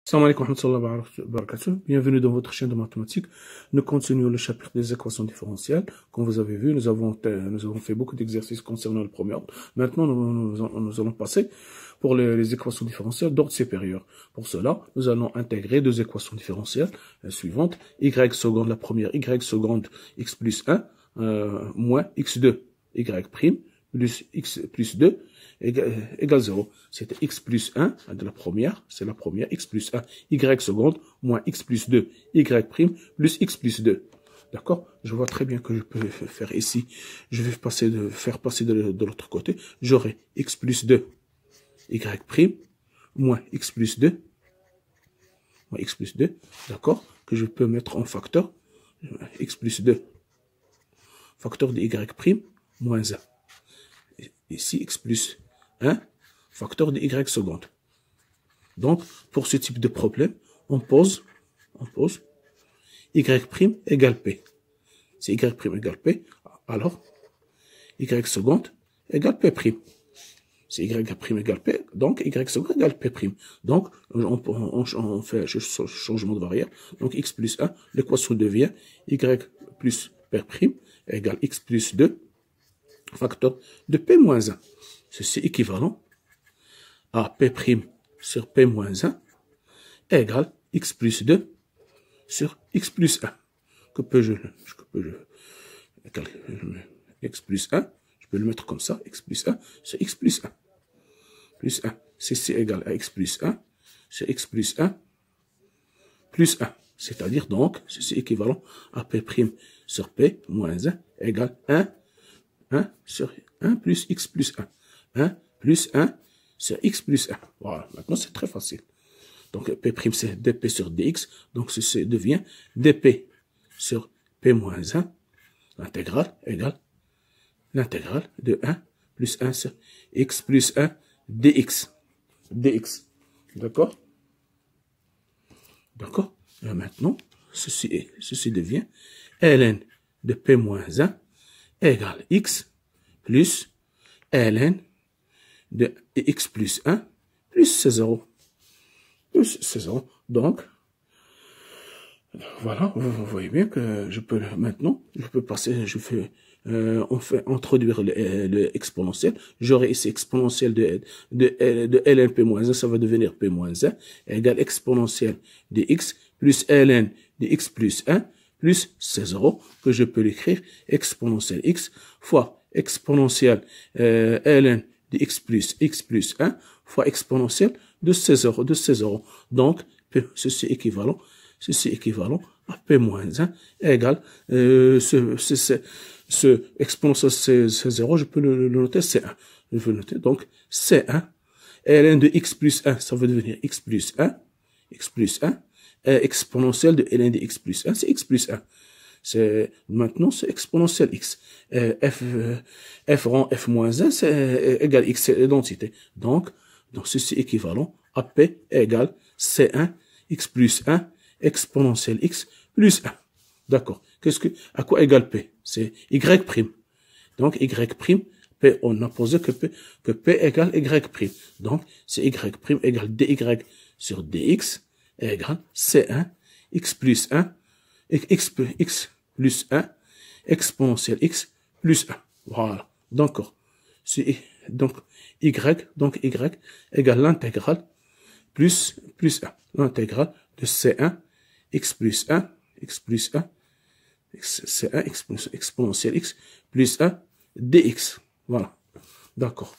Salam alaikum wa rahmatullahi wa barakatuh. Bienvenue dans votre chaîne de mathématiques. Nous continuons le chapitre des équations différentielles. Comme vous avez vu, nous avons fait beaucoup d'exercices concernant le premier ordre. Maintenant, nous allons passer pour les équations différentielles d'ordre supérieur. Pour cela, nous allons intégrer deux équations différentielles suivantes. Y seconde, la première, y seconde x plus 1 moins x2 y prime plus x plus 2 égale 0. C'était x plus 1 de la première, c'est la première, x plus 1, y seconde, moins x plus 2, y prime, plus x plus 2. D'accord? Je vois très bien que je peux faire ici. Je vais faire passer de l'autre côté. J'aurai x plus 2, y prime, moins x plus 2, moins x plus 2, d'accord? Que je peux mettre en facteur, x plus 2, facteur de y prime, moins 1. Ici, x plus 1, facteur de y seconde. Donc, pour ce type de problème, on pose y prime égale p. C'est y prime égale p, alors y seconde égale p prime. C'est y prime égale p, donc y seconde égale p prime. Donc, on fait un changement de variable. Donc, x plus 1, l'équation devient y plus p prime égale x plus 2, facteur de p moins 1. Ceci est équivalent à p' sur p moins 1 égale x plus 2 sur x plus 1. X plus 1, je peux le mettre comme ça, x plus 1 sur x plus 1. Plus 1, ceci est égal à x plus 1 sur x plus 1 plus 1. C'est-à-dire donc, ceci est équivalent à p' sur p moins 1 égale 1 sur 1 plus x plus 1. 1 plus 1 sur x plus 1. Voilà, maintenant c'est très facile. Donc p' c'est dp sur dx, donc ceci devient dp sur p moins 1, l'intégrale égale l'intégrale de 1 plus 1 sur x plus 1 dx. D'accord? D'accord? Et maintenant, ceci devient ln de p moins 1 égale x plus ln de x plus 1 plus c0. Plus c0. Donc, voilà, vous voyez bien que je peux maintenant, on fait introduire le exponentiel. J'aurai ici exponentiel de ln p moins 1, ça va devenir p moins 1 égale exponentiel de x plus ln de x plus 1 plus c0, que je peux l'écrire exponentiel x fois exponentiel ln de x plus 1 fois exponentiel de c0. Donc, ceci est équivalent à p moins 1 égale, ce exponentiel c0, je peux le noter c1. Je vais le noter, donc c1, ln de x plus 1, ça va devenir x plus 1, exponentiel de ln de x plus 1, c'est x plus 1. Maintenant, c'est exponentiel x. F rang f moins 1, c'est égal x, c'est l'identité. Donc, ceci est équivalent à p égale c1, x plus 1, exponentiel x plus 1. D'accord. À quoi égale p? C'est y prime. Donc, y prime, p, on a posé que p égale y prime. Donc, c'est y prime égale dy sur dx égale c1, x plus 1, x plus 1, exponentiel x plus 1. Voilà. Donc, y égale l'intégrale plus 1. L'intégrale de c1, x plus 1, c1, exponentiel x plus 1, dx. Voilà. D'accord.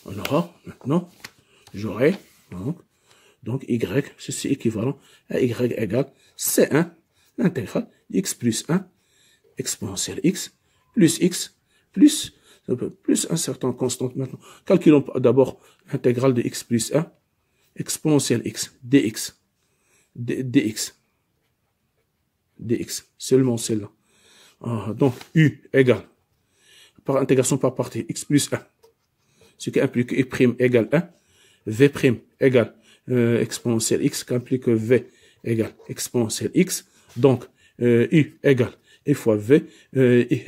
Alors, maintenant, j'aurai, donc y, ceci est équivalent à y égale c1, l'intégrale x plus 1, exponentiel x plus un certain constante maintenant. Calculons d'abord l'intégrale de x plus 1, exponentiel x, dx, seulement celle-là. Donc, u égale, par intégration par partie, x plus 1, ce qui implique u' égale 1, v' égale exponentiel x, qui implique v égale exponentiel x. Donc, u égale e fois v,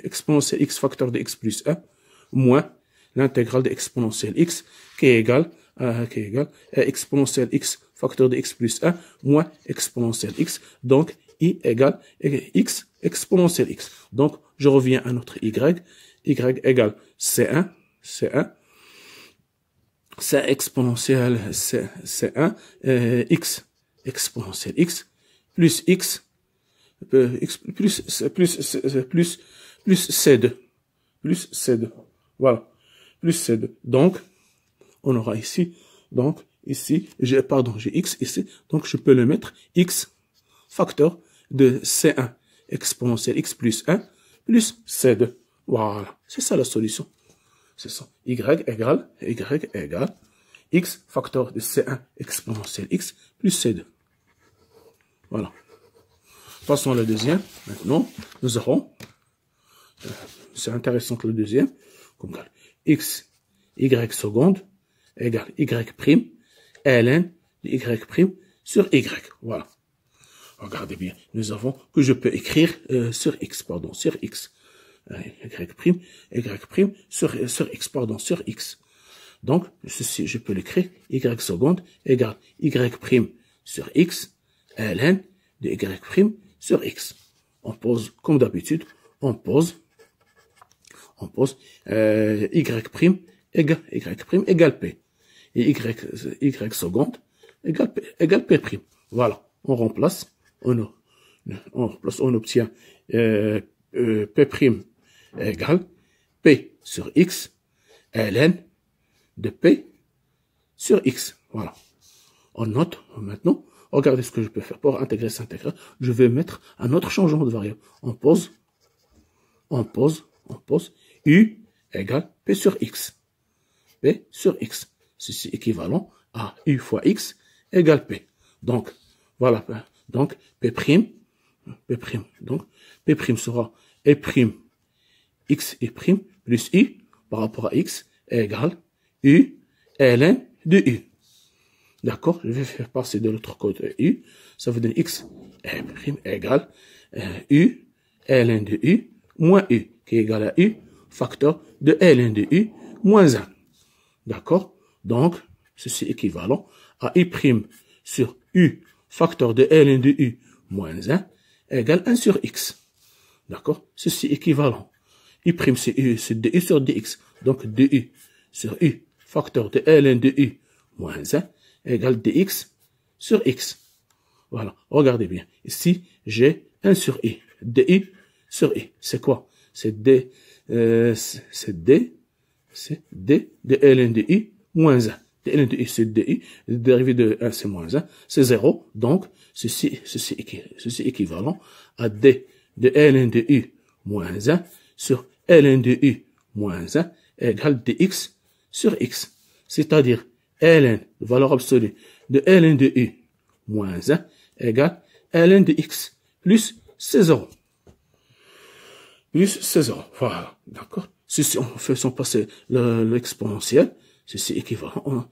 exponentiel x facteur de x plus 1, moins l'intégrale de exponentiel x, qui est égale exponentiel x facteur de x plus 1 moins exponentielle x. Donc, i égale x exponentielle x. Donc, je reviens à notre y. Y égale C1, C1. C'est exponentielle C1, x exponentielle x, plus x, plus C2, plus C2. Voilà, plus C2. Donc, on aura ici, donc, ici, j'ai x ici, donc je peux le mettre x facteur de C1 exponentielle x plus 1 plus C2. Voilà, c'est ça la solution. C'est ça. Y égale x facteur de C1 exponentielle x plus C2. Voilà. Passons à la deuxième. Maintenant, nous aurons, c'est intéressant que le deuxième, comme x, y seconde égale y prime, ln de y prime sur y. Voilà. Regardez bien. Nous avons que je peux écrire sur x, sur x. y prime sur x, sur x. Donc, ceci, je peux l'écrire, y seconde égale y prime sur x, ln de y prime sur x. On pose, comme d'habitude, on pose y prime égale p. Et y seconde égale p prime. Voilà. On remplace, on obtient p prime égale p sur x, ln de p sur x. Voilà. On note maintenant, regardez ce que je peux faire pour intégrer cet intégral. Je vais mettre un autre changement de variable. On pose u égale p sur x. P sur x. Ceci est équivalent à u fois x égale p. Donc, voilà. Donc, p prime. Donc, p prime sera e prime x et prime plus u par rapport à x égale u ln de u. D'accord? Je vais faire passer de l'autre côté u. Ça veut dire x prime égale u ln de u moins u qui est égal à u facteur de ln de u moins 1. D'accord? Donc, ceci est équivalent à u prime sur u facteur de ln de u moins 1 égale 1 sur x. D'accord? Ceci est équivalent. U prime c'est du sur dx. Donc du sur u facteur de ln de u moins 1 égale dx sur x. Voilà. Regardez bien. Ici, j'ai 1 sur i. Du sur i. C'est quoi? C'est d de ln de u moins 1. De ln de u, c'est du. Le dérivé de 1, c'est moins 1. C'est 0. Donc, ceci est équivalent à d de ln de u moins 1 sur ln de u moins 1 égale dx sur x. C'est-à-dire ln, valeur absolue, de ln de u moins 1 égale ln de x plus C0. Plus C0. Voilà. D'accord? Ceci, en faisant passer l'exponentiel, ceci est équivalent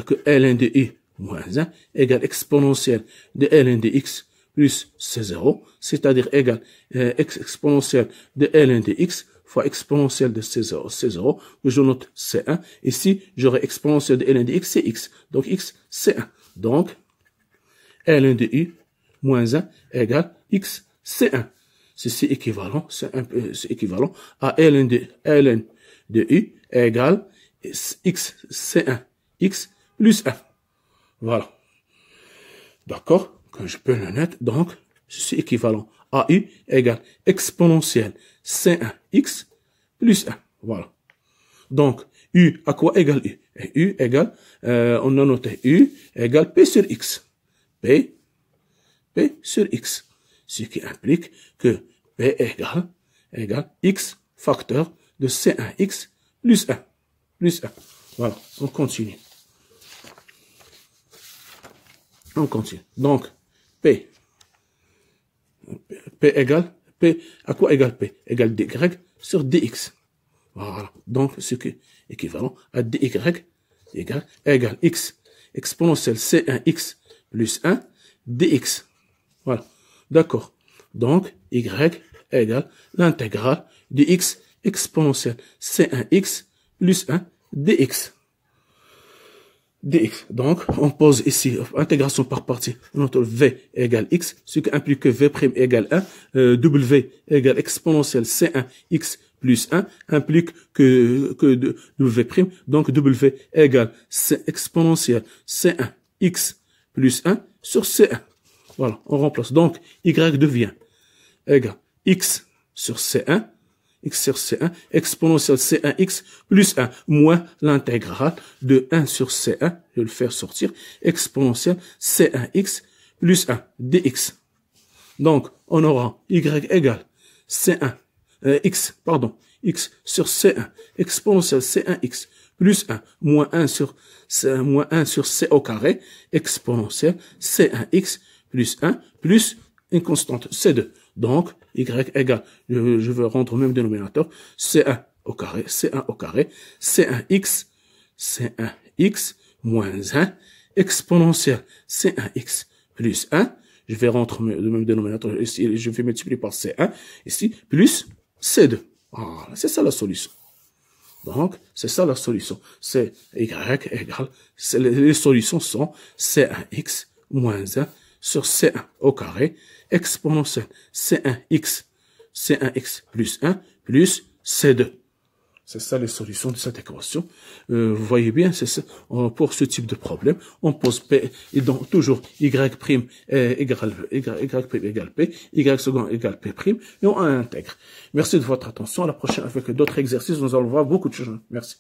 que ln de u moins 1 égale exponentielle de ln de x plus C0, c'est-à-dire égal exponentielle de ln de x fois exponentielle de C0, que je note C1. Ici, j'aurai exponentielle de ln de x, c'est x. Donc, x, C1. Donc, ln de u moins 1 égale x, C1. Ceci équivalent, c'est équivalent à ln de u égale x, C1, x plus 1. Voilà. D'accord? Que je peux le noter. Donc, ceci équivalent à u égale exponentielle C1x plus 1. Voilà. Donc, u à quoi égale u? Et u égale, on a noté u égale p sur x. P sur x. Ce qui implique que p égale x facteur de C1x plus 1. Plus 1. Voilà. On continue. Donc, P égale, P, à quoi égale P? Égale dy sur dx. Voilà. Donc, ce qui est équivalent à dy égale x exponentielle C1x plus 1 dx. Voilà. D'accord. Donc, y égale l'intégrale de x exponentielle C1x plus 1 dx. dx. Donc, on pose ici, intégration par partie, notre v égale x, ce qui implique que v' égale 1, w égale exponentielle c1 x plus 1, implique que w', donc w égale c exponentielle c1 x plus 1 sur c1. Voilà, on remplace. Donc, y devient égale x sur c1, exponentielle c1x plus 1, moins l'intégrale de 1 sur c1, je vais le faire sortir, exponentielle c1x plus 1 dx. Donc, on aura y égale c1, x sur c1, exponentielle c1x plus 1, moins 1 sur c au carré, exponentielle c1x plus 1, plus une constante c2. Donc, y égale, je veux rendre au même dénominateur, c1 au carré, c1x moins 1, exponentielle c1x plus 1, je vais rendre le même dénominateur ici, je vais multiplier par c1, ici, plus c2. Voilà, c'est ça la solution. Donc, c'est ça la solution. C'est y égale, les solutions sont c1x moins 1 sur c1 au carré, exponentielle c1x plus 1 plus c2. C'est ça les solutions de cette équation. Vous voyez bien, c'est ça. Pour ce type de problème, on pose P, et donc toujours y' égale P, y second égale P', et on intègre. Merci de votre attention. À la prochaine, avec d'autres exercices, nous allons voir beaucoup de choses. Merci.